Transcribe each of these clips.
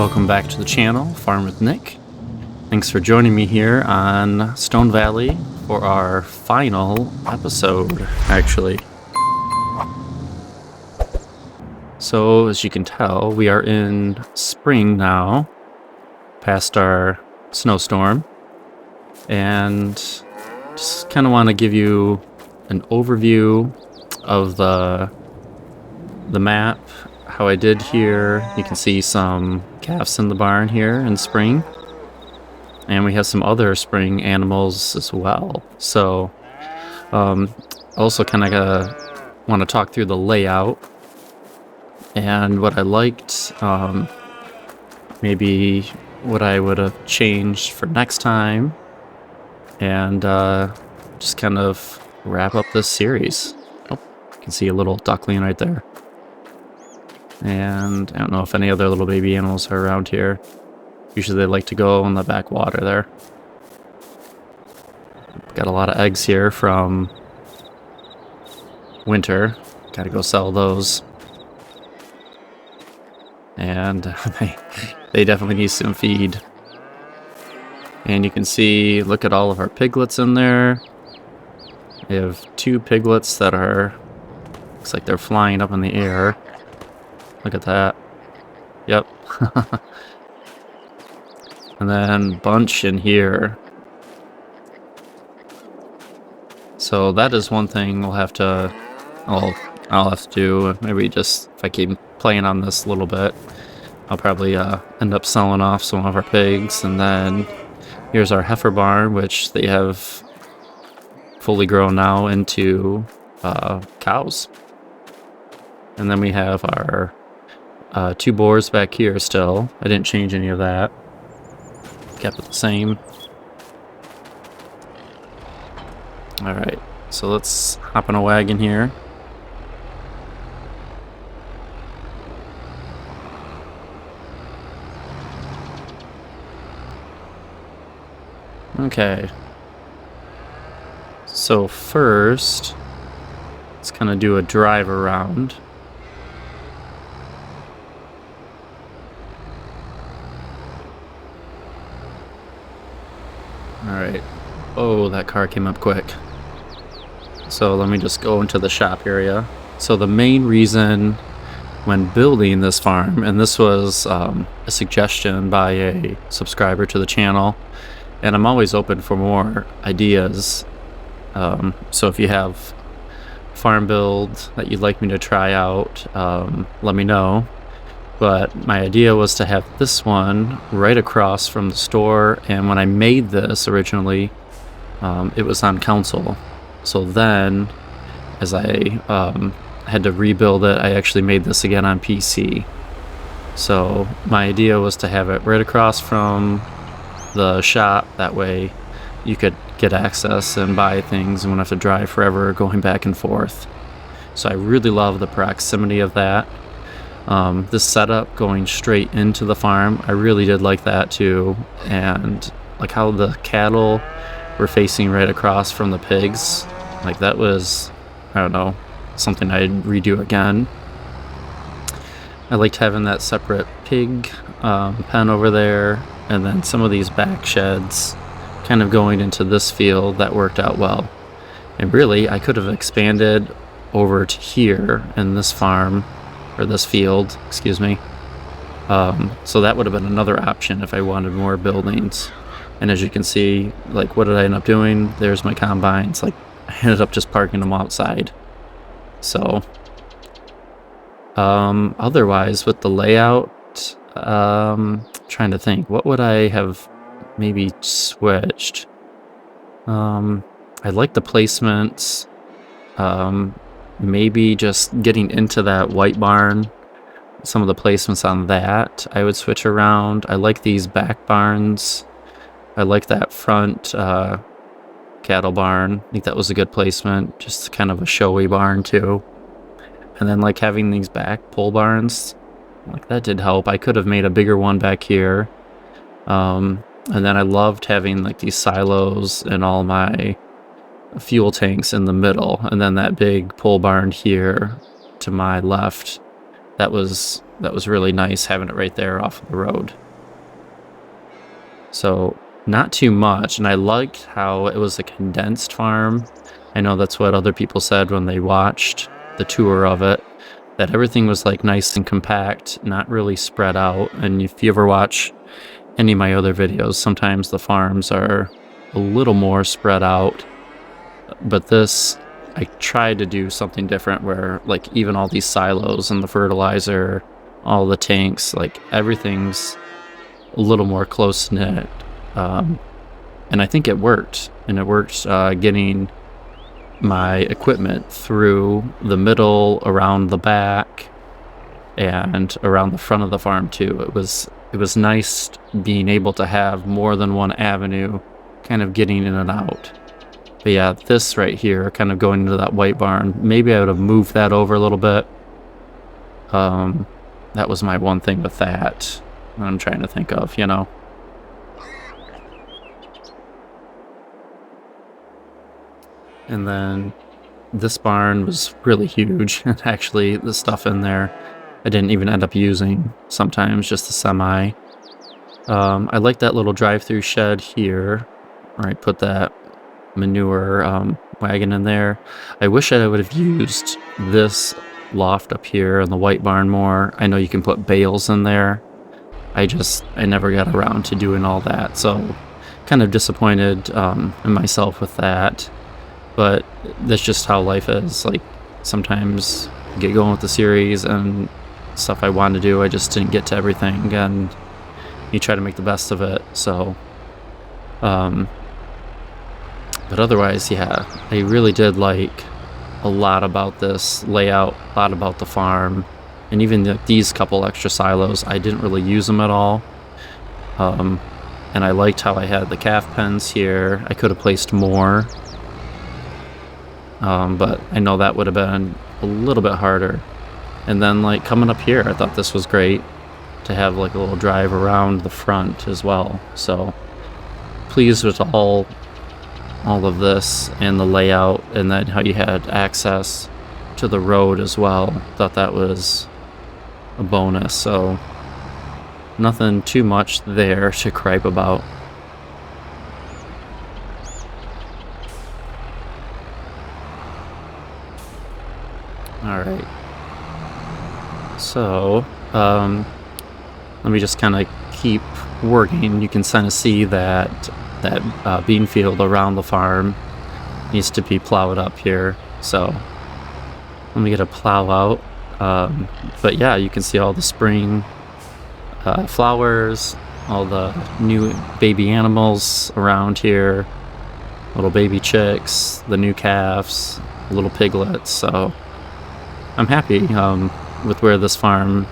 Welcome back to the channel, Farm with Nick. Thanks for joining me here on Stone Valley for our final episode, actually. So, as you can tell, we are in spring now, past our snowstorm, and just kind of want to give you an overview of the map, how I did here. You can see some calves in the barn here in spring, and we have some other spring animals as well. So also kind of want to talk through the layout and what I liked, maybe what I would have changed for next time, and just kind of wrap up this series. Oh, you can see a little duckling right there. And I don't know if any other little baby animals are around here. Usually they like to go in the backwater there. Got a lot of eggs here from winter. Gotta go sell those. And they definitely need some feed. And you can see, look at all of our piglets in there. We have 2 piglets that are, looks like they're flying up in the air. Look at that. Yep. And then bunch in here. So that is one thing we'll have to, I'll have to do. Maybe just, if I keep playing on this a little bit, I'll probably end up selling off some of our pigs. And then here's our heifer barn, which they have fully grown now into cows. And then we have our 2 boars back here still. I didn't change any of that. Kept it the same. Alright, so let's hop in a wagon here. Okay. So first, let's kind of do a drive around. Alright. Oh, that car came up quick. So let me just go into the shop area. So the main reason when building this farm, and this was a suggestion by a subscriber to the channel, and I'm always open for more ideas. So if you have farm build that you'd like me to try out, let me know. But my idea was to have this one right across from the store, and when I made this originally, it was on console. So then, as I had to rebuild it, I actually made this again on PC. So my idea was to have it right across from the shop, that way you could get access and buy things and wouldn't have to drive forever going back and forth. So I really love the proximity of that. This setup going straight into the farm, I really did like that too. And like how the cattle were facing right across from the pigs, like that was, I don't know, something I'd redo again. I liked having that separate pig pen over there, and then some of these back sheds kind of going into this field. That worked out well. And really, I could have expanded over to here in this farm, or this field, excuse me. So that would have been another option if I wanted more buildings. And as you can see, like, what did I end up doing? There's my combines. Like, I ended up just parking them outside. So otherwise with the layout, trying to think, what would I have maybe switched? I like the placements. Maybe just getting into that white barn, some of the placements on that I would switch around. I like these back barns. I like that front cattle barn. I think that was a good placement, just kind of a showy barn too. And then like having these back pole barns, like that did help. I could have made a bigger one back here. And then I loved having like these silos and all my fuel tanks in the middle, and then that big pole barn here to my left. That was that was really nice having it right there off of the road. So not too much, and I liked how it was a condensed farm. I know that's what other people said when they watched the tour of it, that everything was like nice and compact, not really spread out. And if you ever watch any of my other videos, sometimes the farms are a little more spread out. But this, I tried to do something different where like even all these silos and the fertilizer, all the tanks, like everything's a little more close knit. And I think it worked. And it worked getting my equipment through the middle, around the back, and around the front of the farm too. It was nice being able to have more than one avenue kind of getting in and out. But yeah, this right here, kind of going into that white barn, maybe I would have moved that over a little bit. That was my one thing with that I'm trying to think of, you know. And then this barn was really huge. And actually, the stuff in there, I didn't even end up using. Sometimes just the semi. I like that little drive-through shed here, where I put that manure wagon in there. I wish I would have used this loft up here in the white barn more. I know you can put bales in there. I never got around to doing all that, so kind of disappointed in myself with that. But that's just how life is. Like, sometimes you get going with the series and stuff I wanted to do, I just didn't get to everything, and you try to make the best of it. So but otherwise, yeah, I really did like a lot about this layout, a lot about the farm, and even these couple extra silos, I didn't really use them at all. And I liked how I had the calf pens here. I could have placed more, but I know that would have been a little bit harder. And then like coming up here, I thought this was great to have like a little drive around the front as well. So pleased with all of this and the layout, and then how you had access to the road as well. Thought that was a bonus. So nothing too much there to gripe about. Alright, so let me just kind of keep working. You can kind of see that bean field around the farm needs to be plowed up here, so let me get a plow out. But yeah, you can see all the spring flowers, all the new baby animals around here, little baby chicks, the new calves, little piglets. So I'm happy with where this farm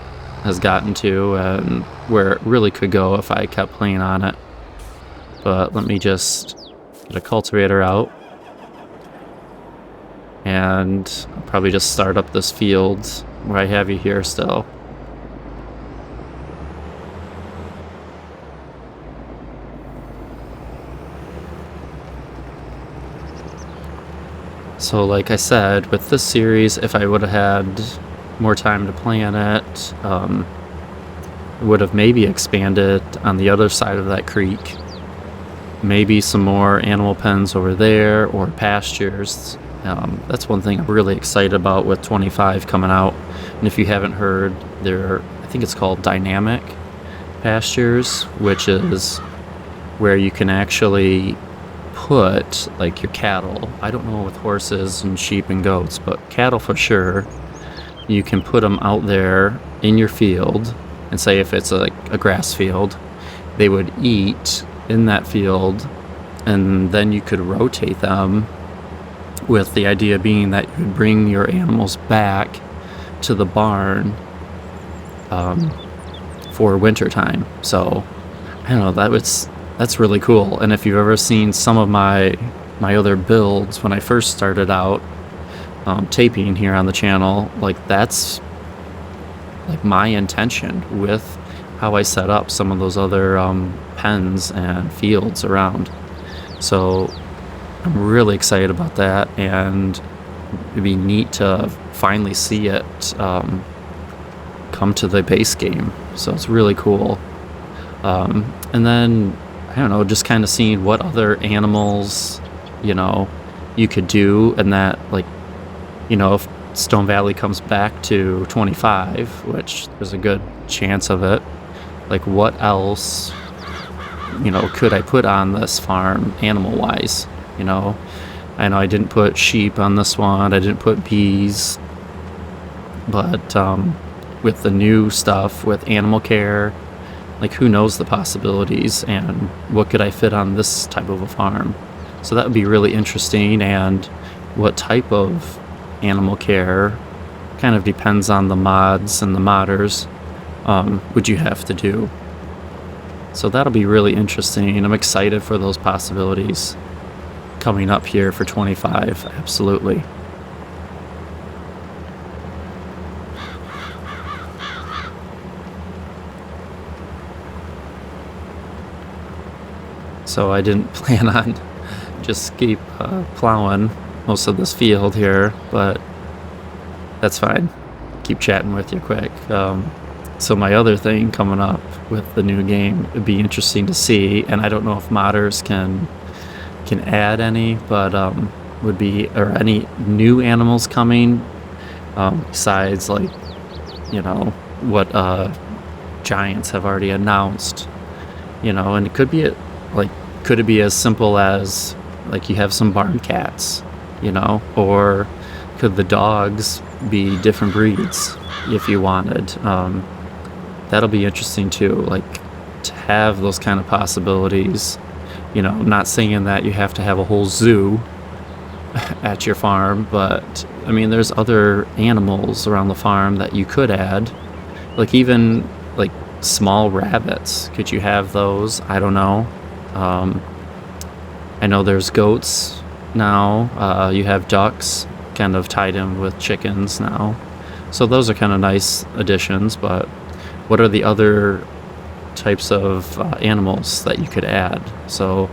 has gotten to and where it really could go if I kept playing on it. But let me just get a cultivator out, and I'll probably just start up this field where I have you here still. So like I said, with this series, if I would have had more time to plan it, would have maybe expanded on the other side of that creek. Maybe some more animal pens over there, or pastures. That's one thing I'm really excited about with 25 coming out. And if you haven't heard, I think it's called dynamic pastures, which is where you can actually put like your cattle. I don't know with horses and sheep and goats, but cattle for sure. You can put them out there in your field, and say if it's like a grass field, they would eat in that field, and then you could rotate them, with the idea being that you would bring your animals back to the barn for winter time. So I don't know, that's really cool. And if you've ever seen some of my other builds when I first started out taping here on the channel, like that's like my intention with how I set up some of those other pens and fields around. So I'm really excited about that, and it'd be neat to finally see it come come to the base game. So it's really cool. And then I don't know, just kind of seeing what other animals, you know, you could do, and that like, if Stone Valley comes back to 25, which there's a good chance of it, like what else, could I put on this farm animal wise? I know I didn't put sheep on this one, I didn't put bees, but with the new stuff, with animal care, like who knows the possibilities and what could I fit on this type of a farm. So that would be really interesting, and what type of animal care kind of depends on the mods and the modders would you have to do. So that'll be really interesting. I'm excited for those possibilities coming up here for 25, absolutely. So I didn't plan on just keep plowing most of this field here, but that's fine. Keep chatting with you quick. So my other thing coming up with the new game would be interesting to see, and I don't know if modders can add any, but would be, or any new animals coming besides like what Giants have already announced. And it could be like, could it be as simple as like you have some barn cats, or could the dogs be different breeds if you wanted? That'll be interesting too, like to have those kind of possibilities. Not saying that you have to have a whole zoo at your farm, but I mean, there's other animals around the farm that you could add, like even like small rabbits. Could you have those? I don't know. I know there's goats now. You have ducks kind of tied in with chickens now. So those are kind of nice additions, but what are the other types of animals that you could add? So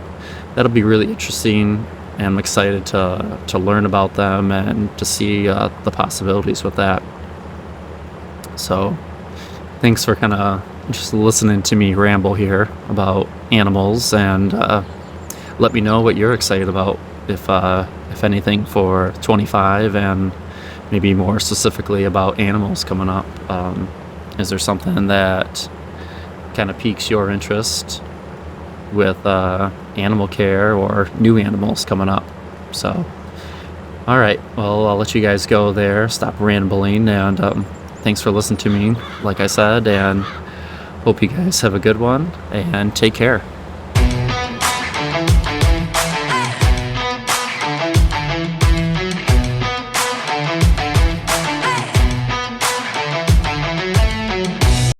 that'll be really interesting, and I'm excited to learn about them and to see the possibilities with that. So thanks for kind of just listening to me ramble here about animals, and let me know what you're excited about, if anything, for 25, and maybe more specifically about animals coming up. Is there something that kind of piques your interest with animal care or new animals coming up? So, all right, well, I'll let you guys go there, stop rambling, and thanks for listening to me, like I said, and hope you guys have a good one, and take care.